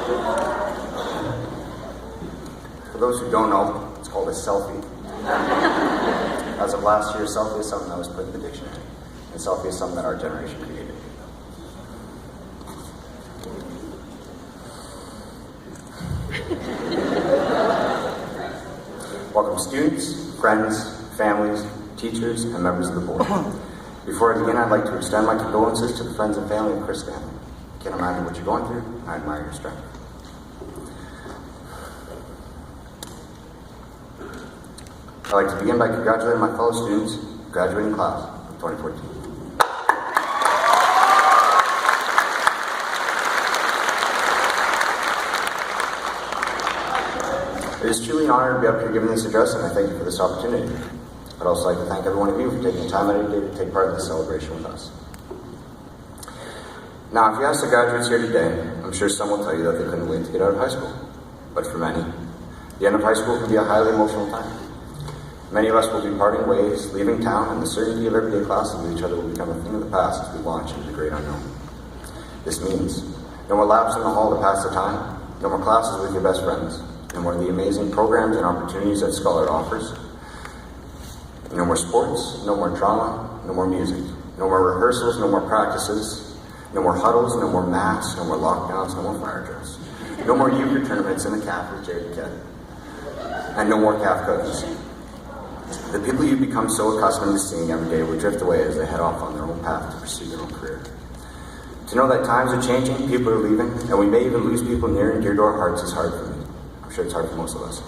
For those who don't know, it's called a selfie. As of last year, selfie is something that was put in the dictionary. And selfie is something that our generation created. Welcome students, friends, families, teachers, and members of the board. Before I begin, I'd like to extend my condolences to the friends and family of Chris Stanley. I can't imagine what you're going through. I admire your strength. I'd like to begin by congratulating my fellow students, graduating class of 2014. It is truly an honor to be up here giving this address, and I thank you for this opportunity. I'd also like to thank every one of you for taking time out of your day to take part in this celebration with us. Now, if you ask the graduates here today, I'm sure some will tell you that they couldn't wait to get out of high school. But for many, the end of high school can be a highly emotional time. Many of us will be parting ways, leaving town, and the certainty of everyday classes with each other will become a thing of the past as we launch into the great unknown. This means no more laps in the hall to pass the time, no more classes with your best friends, no more of the amazing programs and opportunities that Scollard offers, no more sports, no more drama, no more music, no more rehearsals, no more practices, no more huddles, no more masks, no more lockdowns, no more fire drills, no more euchre tournaments in the calf with Jerry Kett, and no more calf coaches. The people you've become so accustomed to seeing every day will drift away as they head off on their own path to pursue their own career. To know that times are changing, people are leaving, and we may even lose people near and dear to our hearts is hard for me. I'm sure it's hard for most of us.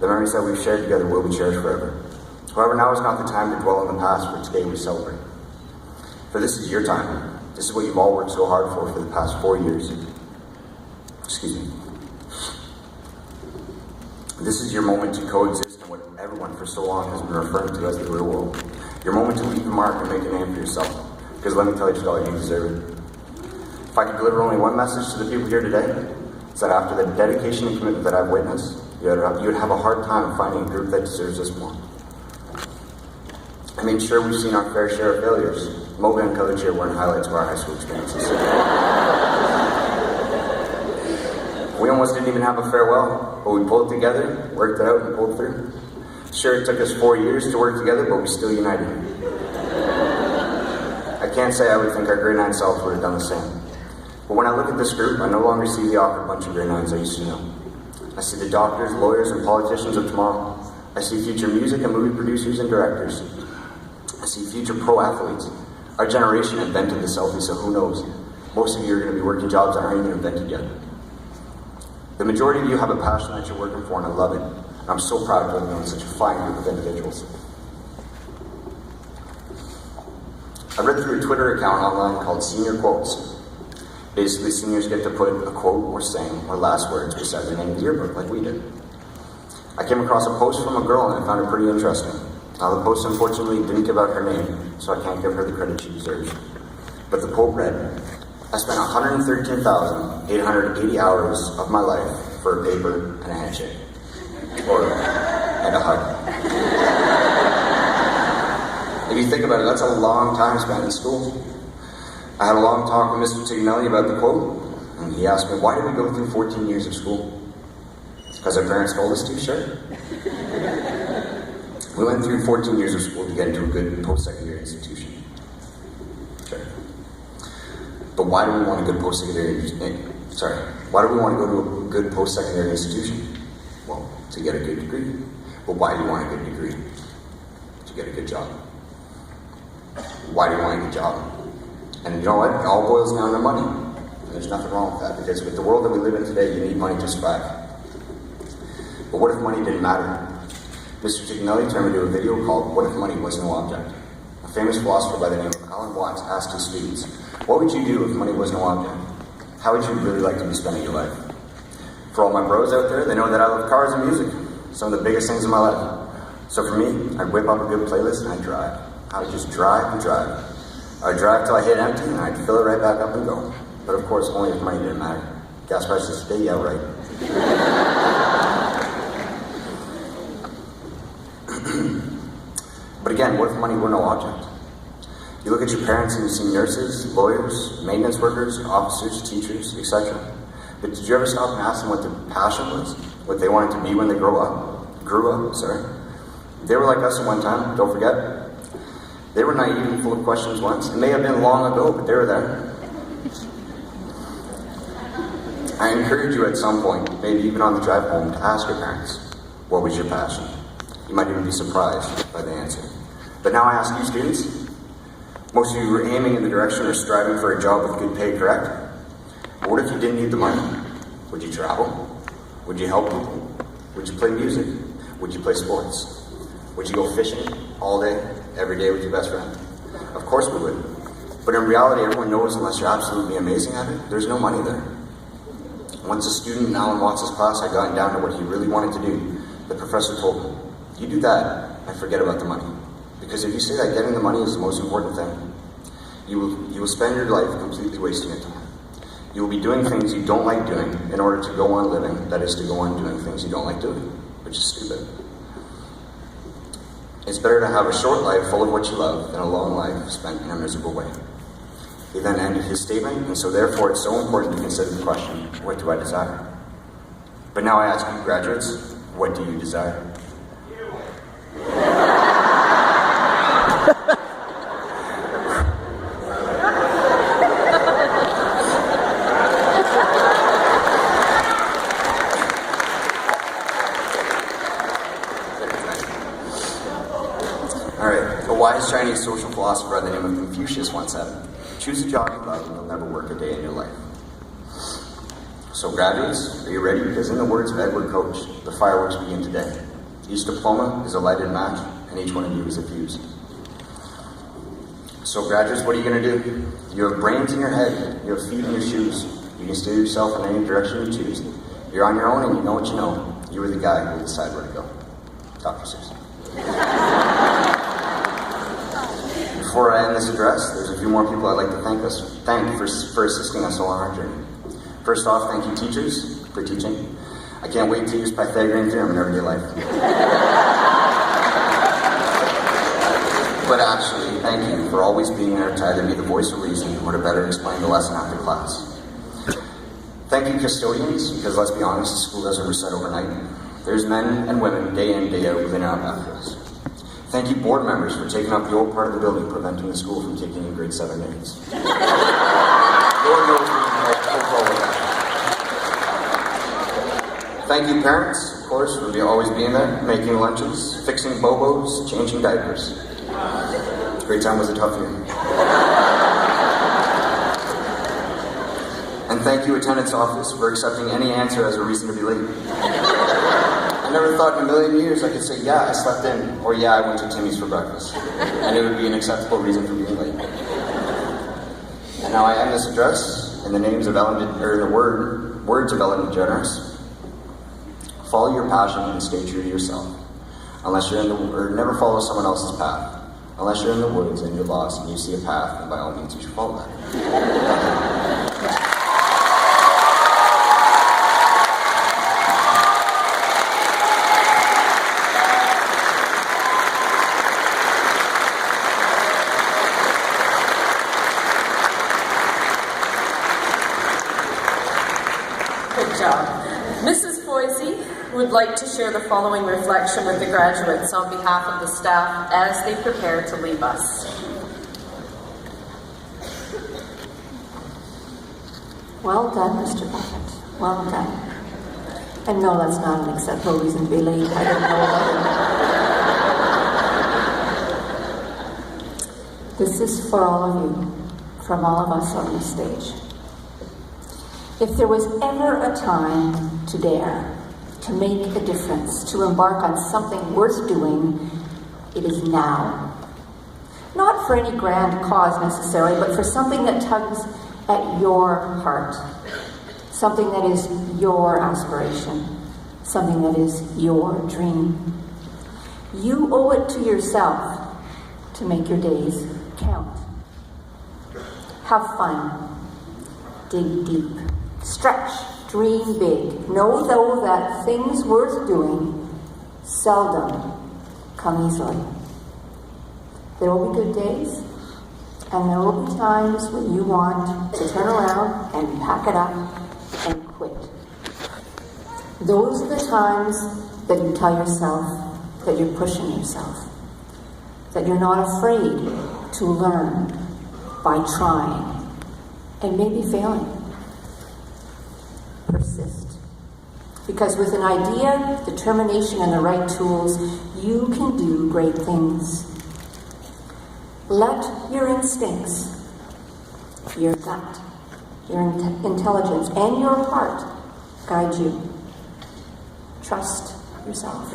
The memories that we've shared together will be cherished forever. However, now is not the time to dwell on the past, for today we celebrate. For this is your time. This is what you've all worked so hard for the past 4 years. Excuse me. This is your moment to coexist in what everyone for so long has been referring to as the real world. Your moment to leave a mark and make a name for yourself. Because let me tell you, Scollard, you deserve it. If I could deliver only one message to the people here today, it's that after the dedication and commitment that I've witnessed, you would have a hard time finding a group that deserves this more. I mean, sure, we've seen our fair share of failures. Moga and College here weren't highlights of our high school experiences. We almost didn't even have a farewell, but we pulled together, worked it out, and pulled through. Sure, it took us 4 years to work together, but we still united. I can't say I would think our grade 9 selves would have done the same. But when I look at this group, I no longer see the awkward bunch of grade 9s I used to know. I see the doctors, lawyers, and politicians of tomorrow. I see future music and movie producers and directors. I see future pro athletes. Our generation invented the selfie, so who knows? Most of you are going to be working jobs that aren't even invented yet. The majority of you have a passion that you're working for, and I love it. And I'm so proud to have known such a fine group of individuals. I read through a Twitter account online called Senior Quotes. Basically, seniors get to put a quote or saying or last words beside their name in the yearbook, like we did. I came across a post from a girl and I found it pretty interesting. Now, the post unfortunately didn't give out her name, so I can't give her the credit she deserves. But the quote read, "I spent 113,880 hours of my life for a paper and a handshake." And a hug. If you think about it, that's a long time spent in school. I had a long talk with Mr. Tignelli about the quote, and he asked me, why did we go through 14 years of school? Because our parents told us to, sure. We went through 14 years of school to get into a good post-secondary institution. Sure. But why do we want a good post-secondary why do we want to go to a good post-secondary institution? Well, to get a good degree. But why do you want a good degree? To get a good job. Why do you want a good job? And you know what? It all boils down to money. And there's nothing wrong with that, because with the world that we live in today, you need money to survive. But what if money didn't matter? Mr. Tignelli turned me to a video called "What If Money Was No Object?" A famous philosopher by the name of Alan Watts asked his students, what would you do if money was no object? How would you really like to be spending your life? For all my bros out there, they know that I love cars and music, some of the biggest things in my life. So for me, I'd whip up a good playlist and I'd drive. I would just drive and drive. I'd drive till I hit empty and I'd fill it right back up and go. But of course, only if money didn't matter. Gas prices today, yeah, right. But again, what if money were no object? You look at your parents and you see nurses, lawyers, maintenance workers, officers, teachers, etc. But did you ever stop and ask them what their passion was? What they wanted to be when they grew up, sorry. They were like us at one time, don't forget. They were naive and full of questions once. It may have been long ago, but they were there. I encourage you at some point, maybe even on the drive home, to ask your parents, what was your passion? You might even be surprised by the answer. But now I ask you students, most of you were aiming in the direction or striving for a job with good pay, correct? But what if you didn't need the money? Would you travel? Would you help people? Would you play music? Would you play sports? Would you go fishing all day, every day with your best friend? Of course we would. But in reality, everyone knows unless you're absolutely amazing at it, there's no money there. Once a student in Alan Watts' class had gotten down to what he really wanted to do, the professor told him, you do that and forget about the money. Because if you say that getting the money is the most important thing, you will spend your life completely wasting your time. You will be doing things you don't like doing in order to go on living, that is to go on doing things you don't like doing, which is stupid. It's better to have a short life full of what you love than a long life spent in a miserable way. He then ended his statement, and so therefore it's so important to consider the question, what do I desire? But now I ask you graduates, what do you desire? wise Chinese social philosopher by the name of Confucius once said, "Choose a job you love and you'll never work a day in your life." So graduates, are you ready? Because in the words of Edward Coach, the fireworks begin today. Each diploma is a lighted match, and each one of you is a fuse. So graduates, what are you going to do? You have brains in your head, you have feet in your shoes. You can steer yourself in any direction you choose. You're on your own and you know what you know. You are the guy who will decide where to go. Dr. Seuss. Before I end this address, there's a few more people I'd like to thank for assisting us along our journey. First off, thank you teachers for teaching. I can't wait to use Pythagorean theorem in everyday life. But actually, thank you for always being there to either be the voice of reason or to better explain the lesson after class. Thank you custodians, because let's be honest, the school doesn't reset overnight. There's men and women, day in, day out, cleaning up after us. Thank you board members for taking up the old part of the building, preventing the school from kicking in grade 7 grades. Lord knows we can pull forward that. Thank you parents, of course, for always being there, making lunches, fixing bobos, changing diapers. Grade 10 was a tough year. And thank you attendance office for accepting any answer as a reason to be late. I never thought in a million years I could say, yeah, I slept in, or yeah, I went to Timmy's for breakfast. And it would be an acceptable reason for being late. And now I end this address in the names of words of Ellen DeGeneres. Follow your passion and stay true to yourself. Unless you're never follow someone else's path. Unless you're in the woods and you're lost and you see a path, then by all means you should follow that. Good job. Mrs. Foisey would like to share the following reflection with the graduates on behalf of the staff as they prepare to leave us. Well done, Mr. Buffett. Well done. And no, that's not an acceptable reason to be late. I didn't know about it. This is for all of you, from all of us on this stage. If there was ever a time to dare, to make a difference, to embark on something worth doing, it is now. Not for any grand cause necessarily, but for something that tugs at your heart, something that is your aspiration, something that is your dream. You owe it to yourself to make your days count. Have fun. Dig deep. Stretch. Dream big. Know, though, that things worth doing seldom come easily. There will be good days, and there will be times when you want to turn around and pack it up and quit. quit. Those are the times that you tell yourself that you're pushing yourself, that you're not afraid to learn by trying and maybe failing. Persist. Because with an idea, determination, and the right tools, you can do great things. Let your instincts, your gut, your intelligence, and your heart guide you. Trust yourself.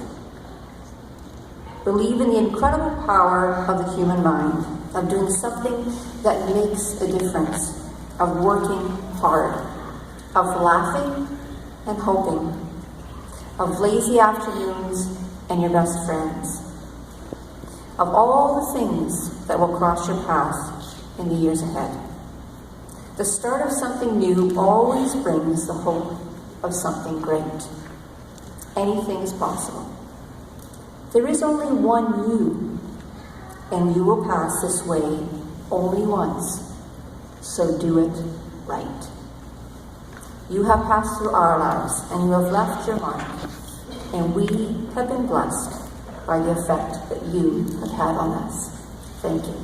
Believe in the incredible power of the human mind, of doing something that makes a difference, of working hard, of laughing and hoping, of lazy afternoons and your best friends, of all the things that will cross your path in the years ahead. The start of something new always brings the hope of something great. Anything is possible. There is only one you, and you will pass this way only once, so do it right. You have passed through our lives, and you have left your mark, and we have been blessed by the effect that you have had on us. Thank you.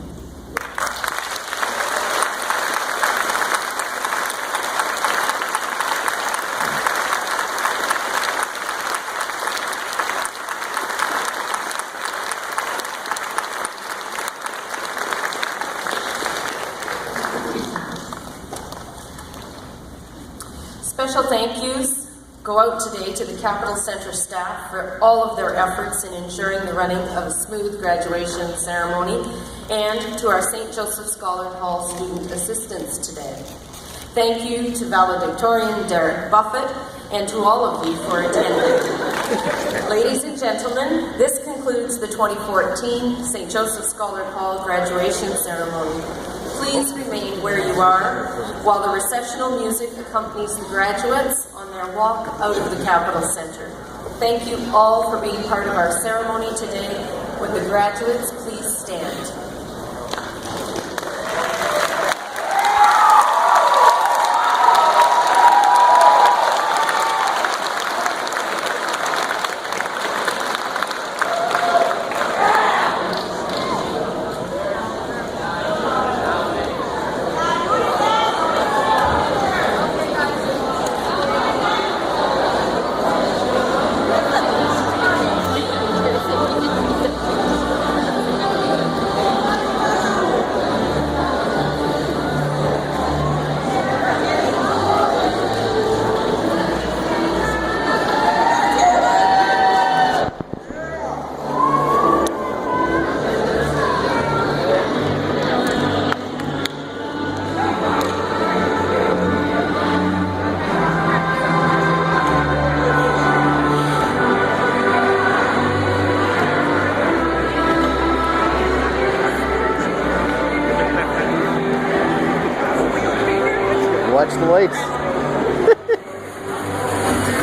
Special thank yous go out today to the Capital Centre staff for all of their efforts in ensuring the running of a smooth graduation ceremony, and to our St. Joseph Scollard Hall student assistants today. Thank you to Valedictorian Derek Buffett and to all of you for attending. Ladies and gentlemen, this concludes the 2014 St. Joseph Scollard Hall graduation ceremony. Please remain where you are while the recessional music accompanies the graduates on their walk out of the Capital Centre. Thank you all for being part of our ceremony today. Would the graduates please stand? Watch the lights.